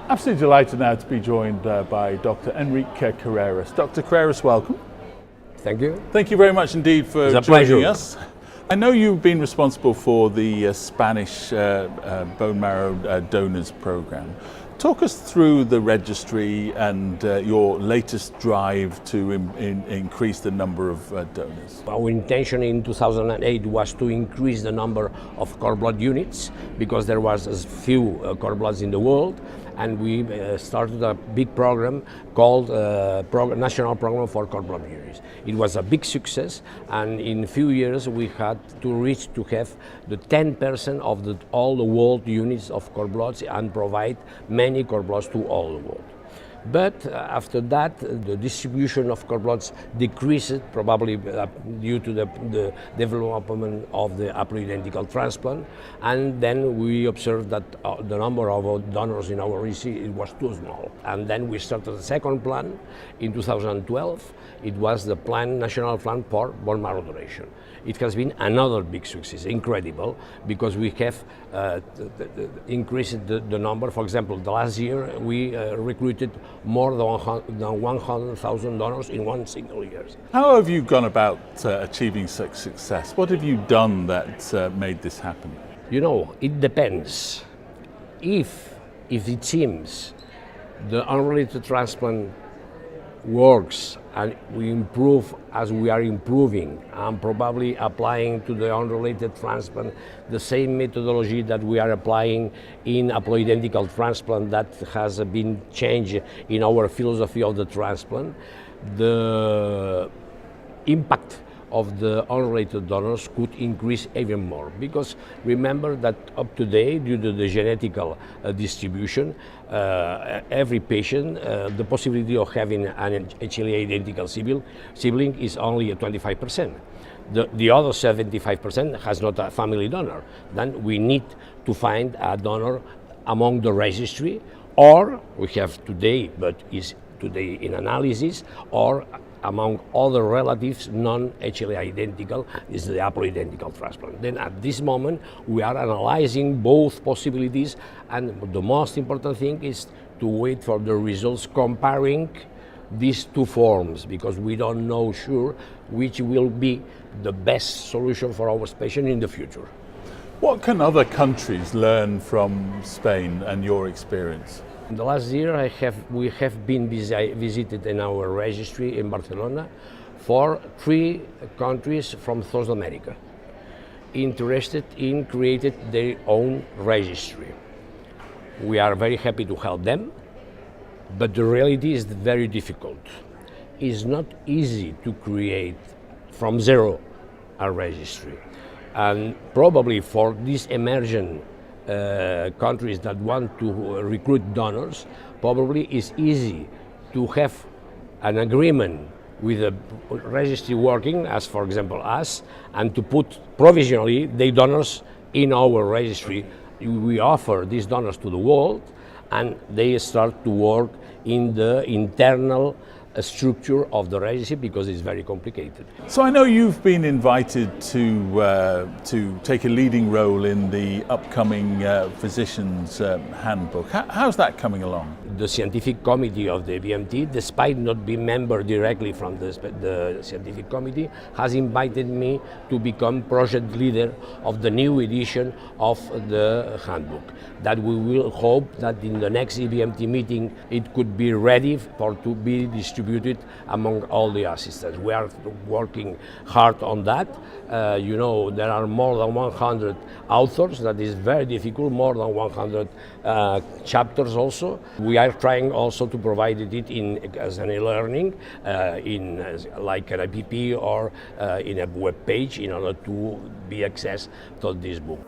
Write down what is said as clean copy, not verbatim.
Absolutely delighted now to be joined by Dr. Enric Carreras. Dr. Carreras, welcome. Thank you. Thank you very much indeed for joining us. I know you've been responsible for the Spanish bone marrow donors program. Talk us through the registry and your latest drive to increase the number of donors. Our intention in 2008 was to increase the number of cord blood units because there was as few cord bloods in the world, and we started a big program called National Program for Cord Blood Units. It was a big success, and in a few years we had to reach to have the 10% of all the world units of cord bloods and provide many cord bloods to all the world. But after that, the distribution of cord bloods decreased, probably due to the development of the haploidentical transplant. And then we observed that the number of donors in our registry was too small. And then we started a second plan in 2012. It was the national plan for bone marrow donation. It has been another big success, incredible, because we have increased the number. For example, the last year we recruited more than 100,000 donors in one single year. How have you gone about achieving such success? What have you done that made this happen? You know, it depends. If it seems the unrelated transplant works and we improve as we are improving and probably applying to the unrelated transplant the same methodology that we are applying in haploidentical transplant that has been changed in our philosophy of the transplant, the impact of the unrelated donors could increase even more, because remember that up to date, due to the genetical distribution, every patient, the possibility of having an HLA identical sibling is only 25%. The other 75% has not a family donor. Then we need to find a donor among the registry, or we have today, but is today in analysis, or among other relatives non-HLA identical is the haploidentical transplant. Then at this moment we are analyzing both possibilities, and the most important thing is to wait for the results comparing these two forms, because we don't know sure which will be the best solution for our patient in the future. What can other countries learn from Spain and your experience? In the last year we have been visited in our registry in Barcelona for 3 countries from South America interested in creating their own registry. We are very happy to help them, but the reality is very difficult. It's not easy to create from zero a registry, and probably for these emerging countries that want to recruit donors, probably it's easy to have an agreement with a registry working, as for example us, and to put provisionally the donors in our registry. We offer these donors to the world, and they start to work in the internal structure of the registry, because it's very complicated. So I know you've been invited to take a leading role in the upcoming Physicians Handbook. How's that coming along? The scientific committee of the BMT, despite not being member directly from the scientific committee, has invited me to become project leader of the new edition of the handbook. That we will hope that in the next EBMT meeting it could be ready to be distributed among all the assistants. We are working hard on that. You know, there are more than 100 authors. That is very difficult, more than 100 chapters also. We are trying also to provide it as an e-learning, like an app or in a web page, in order to be accessed to this book.